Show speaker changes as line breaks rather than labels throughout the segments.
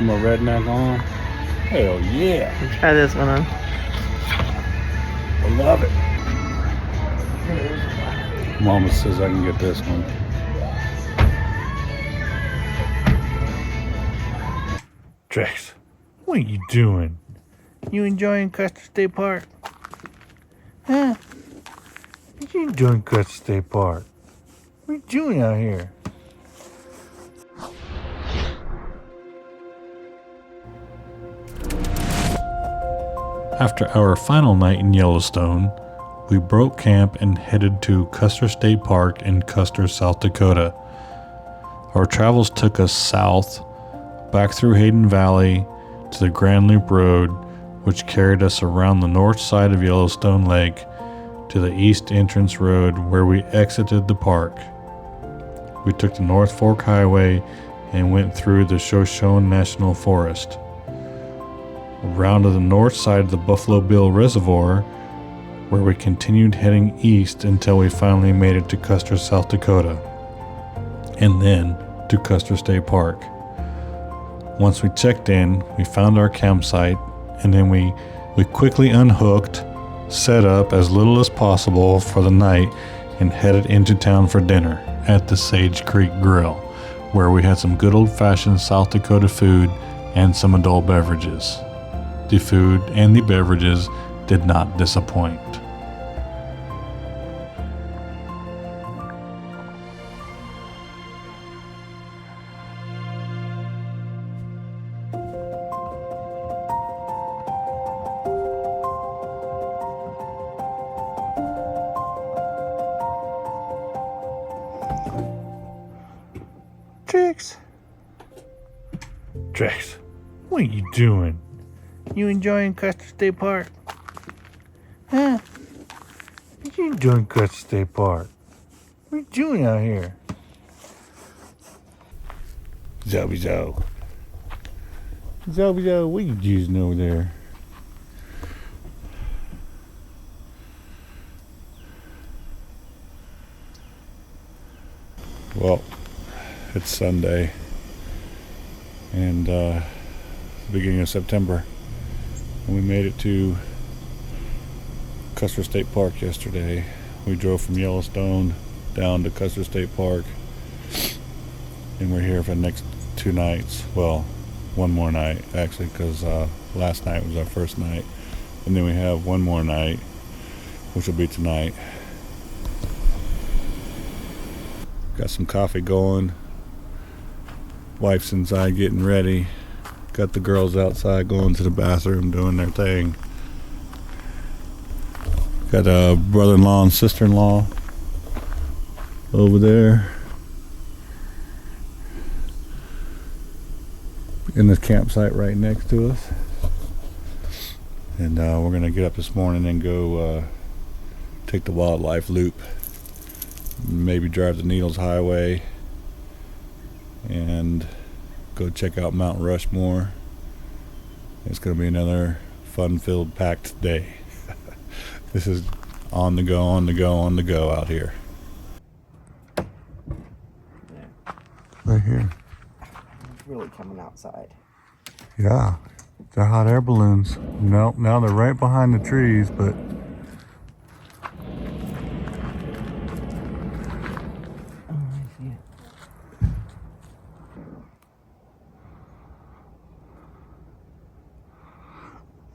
Get my redneck on. Hell yeah.
Try this one on.
I love it. Mama says I can get this one. Trix, what are you doing? You enjoying Custer State Park? Huh? What you doing Custer State Park? What are you doing out here? After our final night in Yellowstone, we broke camp and headed to Custer State Park in Custer, South Dakota. Our travels took us south, back through Hayden Valley to the Grand Loop Road, which carried us around the north side of Yellowstone Lake to the east entrance road where we exited the park. We took the North Fork Highway and went through the Shoshone National Forest. Around to the north side of the Buffalo Bill Reservoir, where we continued heading east until we finally made it to Custer, South Dakota, and then to Custer State Park. Once we checked in, we found our campsite, and then we quickly unhooked, set up as little as possible for the night, and headed into town for dinner at the Sage Creek Grill, where we had some good old-fashioned South Dakota food and some adult beverages. The food and the beverages did not disappoint. Trix, what are you doing? You enjoying Custer State Park? Huh? What you doing Custer State Park? What are you doing out here? Zoe, what you using over there? Well, it's Sunday and the beginning of September, and we made it to Custer State Park yesterday. We drove from Yellowstone down to Custer State Park, and we're here for the next 2 nights. Well, one more night actually, because last night was our first night, and then we have one more night, which will be tonight. Got some coffee going. Wife's inside getting ready. Got the girls outside going to the bathroom doing their thing. Got a brother-in-law and sister-in-law over there in the campsite right next to us. And we're gonna get up this morning and go take the wildlife loop. Maybe drive the Needles Highway and go check out Mount Rushmore. It's going to be another fun-filled, packed day. This is on the go out here. Right here.
It's really coming outside.
Yeah, they're hot air balloons. Nope, now they're right behind the trees, but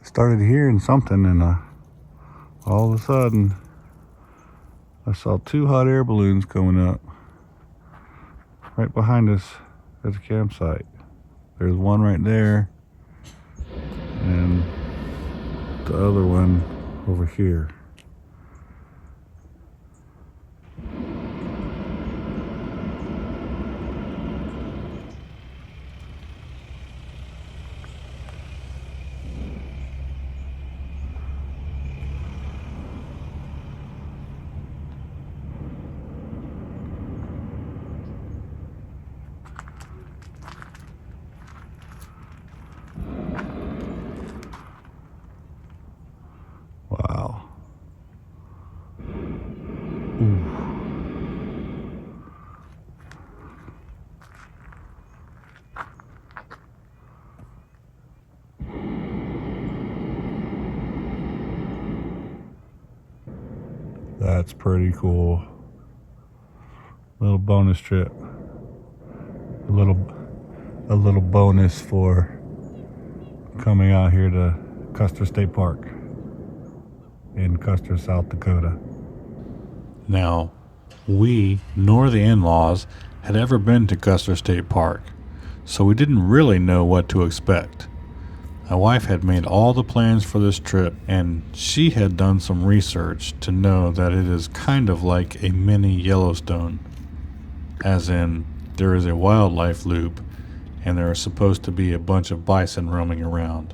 started hearing something, and all of a sudden I saw 2 hot air balloons coming up right behind us at the campsite. There's one right there and the other one over here. Wow. Ooh. That's pretty cool. Little bonus trip. A little bonus for coming out here to Custer State Park in Custer, South Dakota. Now, we nor the in-laws had ever been to Custer State Park, so we didn't really know what to expect. My wife had made all the plans for this trip, and she had done some research to know that it is kind of like a mini Yellowstone, as in there is a wildlife loop and there are supposed to be a bunch of bison roaming around.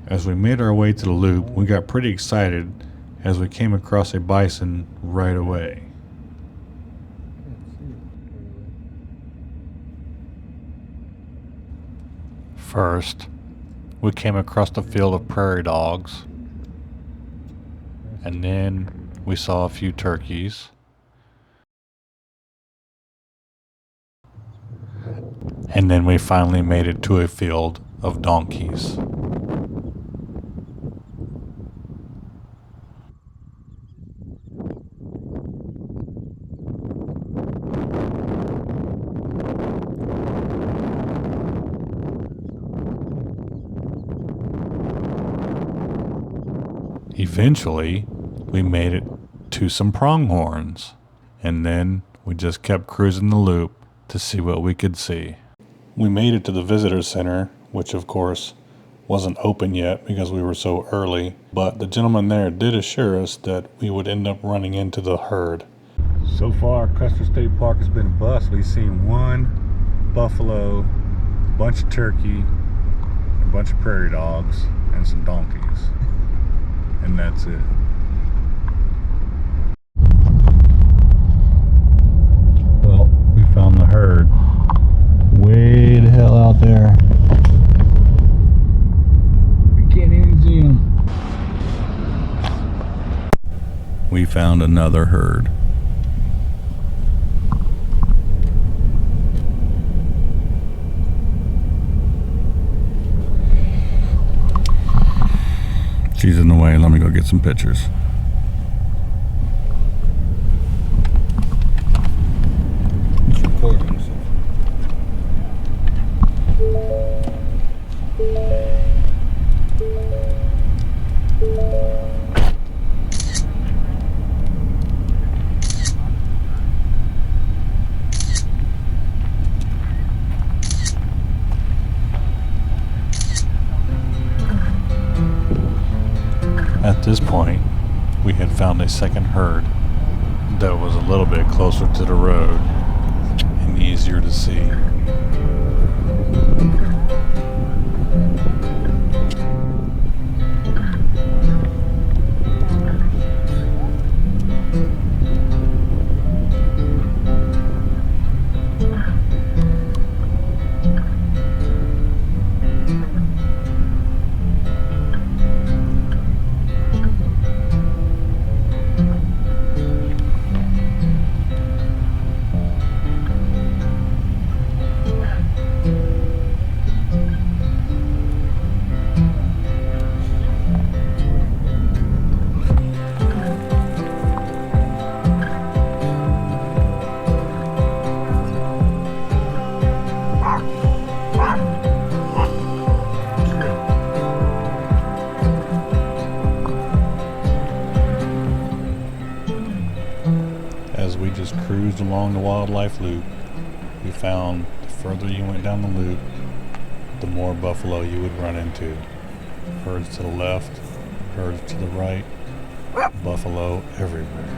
As we made our way to the loop, we got pretty excited as we came across a bison right away. First, we came across a field of prairie dogs, and then we saw a few turkeys, and then we finally made it to a field of donkeys. Eventually, we made it to some pronghorns, and then we just kept cruising the loop to see what we could see. We made it to the visitor center, which of course wasn't open yet because we were so early, but the gentleman there did assure us that we would end up running into the herd. So far, Custer State Park has been a bust. We've seen one buffalo, a bunch of turkey, a bunch of prairie dogs, and some donkeys. And that's it. Well, we found the herd way the hell out there. We can't even see them. We found another herd. She's in the way. Let me go get some pictures. It's recording. At this point, we had found a second herd that was a little bit closer to the road and easier to see. As we just cruised along the wildlife loop, we found the further you went down the loop, the more buffalo you would run into. Herds to the left, herds to the right, buffalo everywhere.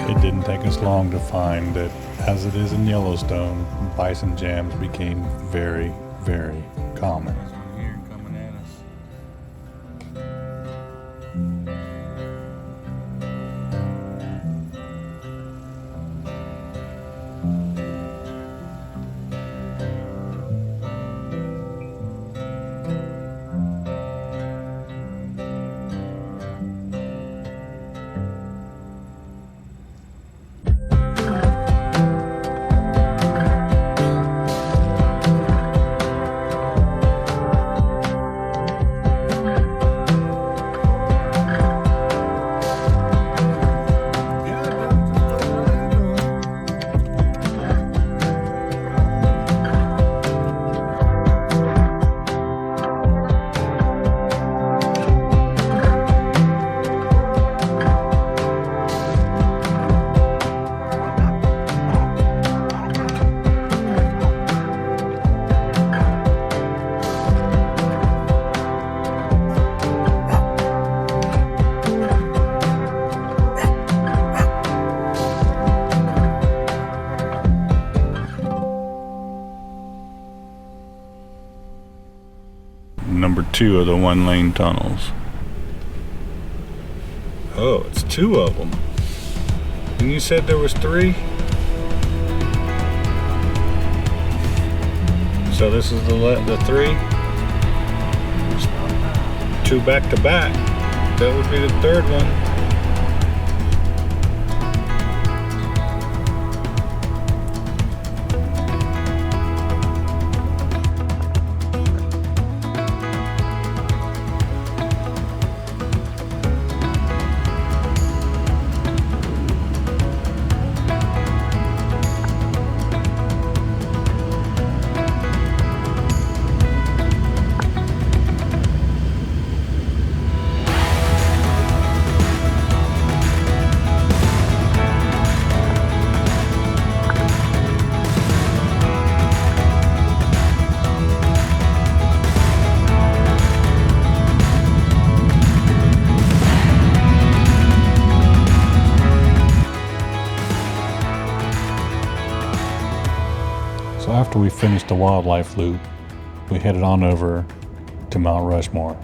It didn't take us long to find that, as it is in Yellowstone, bison jams became very, very common. number 2 of the 1-lane tunnels. Oh, it's 2 of them. And you said there was 3? So this is the 3? 2 back to back. That would be the 3rd one. So after we finished the wildlife loop, we headed on over to Mount Rushmore.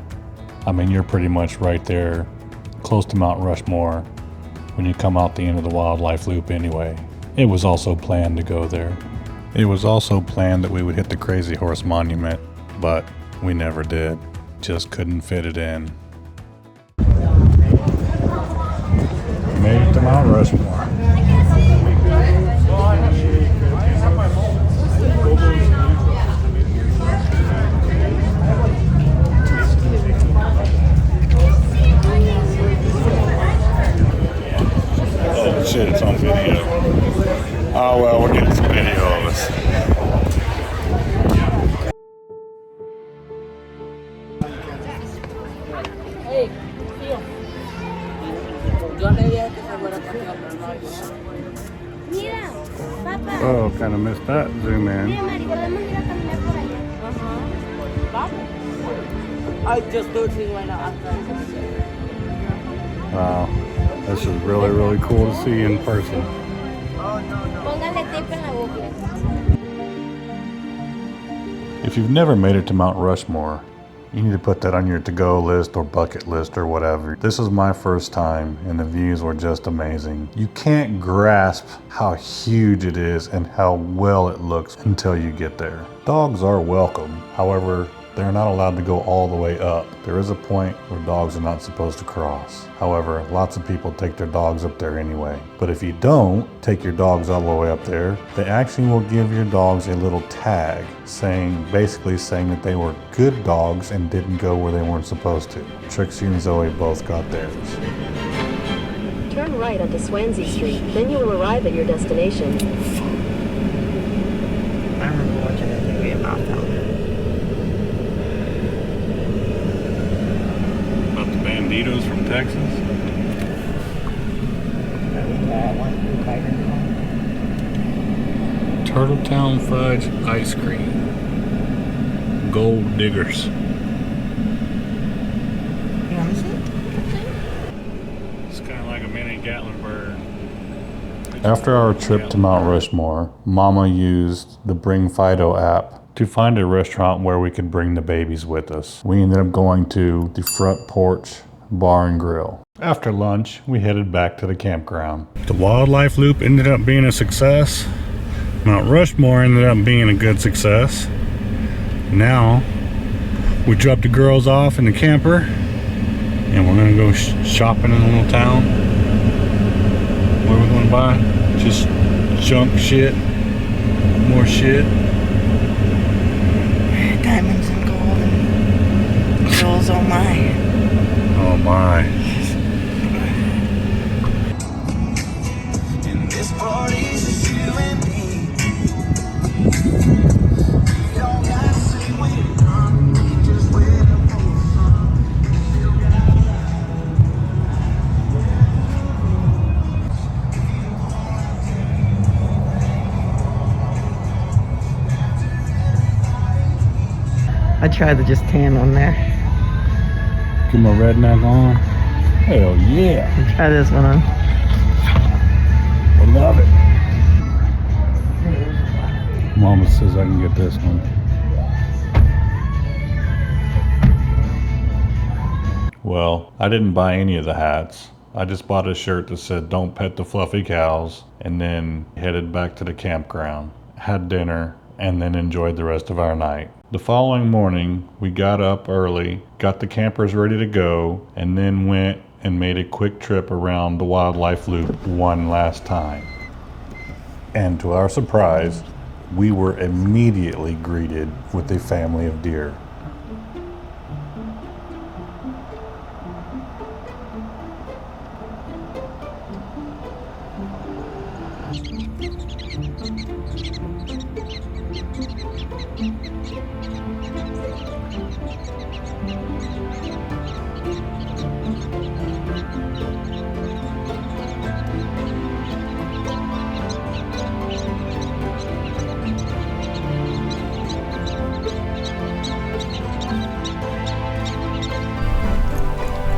I mean, you're pretty much right there, close to Mount Rushmore, when you come out the end of the wildlife loop anyway. It was also planned to go there. It was also planned that we would hit the Crazy Horse Monument, but we never did. Just couldn't fit it in. Made it to Mount Rushmore. Oh shit, it's on video. Oh well, we're getting some video of us. Oh, kind of missed that zoom in.
I just don't see why not.
Wow, this is really, really cool to see in person. If you've never made it to Mount Rushmore, you need to put that on your to-go list or bucket list or whatever. This is my first time and the views were just amazing. You can't grasp how huge it is and how well it looks until you get there. Dogs are welcome. However, they're not allowed to go all the way up. There is a point where dogs are not supposed to cross. However, lots of people take their dogs up there anyway. But if you don't take your dogs all the way up there, they actually will give your dogs a little tag basically saying that they were good dogs and didn't go where they weren't supposed to. Trixie and Zoe both got theirs.
Turn right onto Swansea Street, then you will arrive at your destination.
I remember watching that movie about that.
Banditos from Texas. Turtletown Fudge Ice Cream. Gold Diggers.
You want to see?
It's kind of like a mini Gatlinburg. After our trip to Mount Rushmore, Mama used the Bring Fido app to find a restaurant where we could bring the babies with us. We ended up going to the Front Porch Bar and Grill. After lunch, we headed back to the campground. The wildlife loop ended up being a success. Mount Rushmore ended up being a good success. Now, we dropped the girls off in the camper and we're gonna go shopping in a little town. What are we gonna buy? Just junk shit, more shit.
Diamonds and gold and jewels, oh my.
Oh my.
And this party's just you and me. You don't gotta say when you're done. You just wait up for the sun.
I tried to just tan one there.
Get my redneck on. Hell yeah.
Try this one on.
I love it. Mama says I can get this one. Well, I didn't buy any of the hats. I just bought a shirt that said "Don't pet the fluffy cows," and then headed back to the campground, had dinner, and then enjoyed the rest of our night. The following morning, we got up early, got the campers ready to go, and then went and made a quick trip around the wildlife loop one last time. And to our surprise, we were immediately greeted with a family of deer.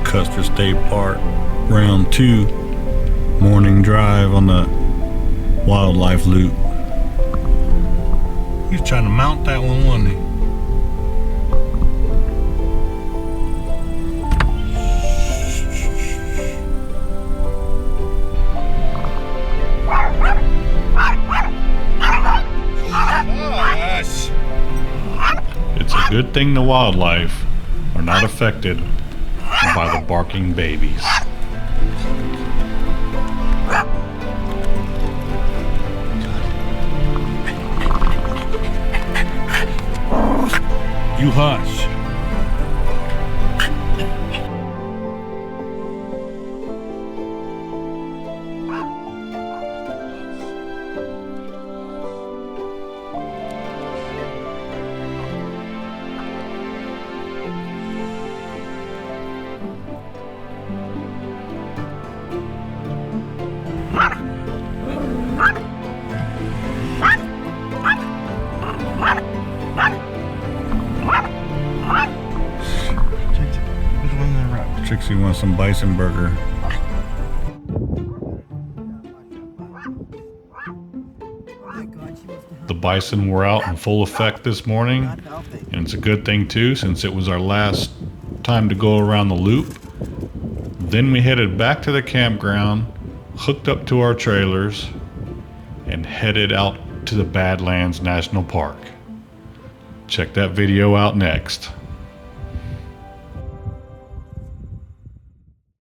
Custer State Park, round 2, morning drive on the wildlife loop. He was trying to mount that one, wasn't he? It's a good thing the wildlife are not affected by the barking babies. You hush. Trixie wants some bison burger. The bison were out in full effect this morning, and it's a good thing too, since it was our last time to go around the loop. Then we headed back to the campground, hooked up to our trailers, and headed out to the Badlands National Park. Check that video out next.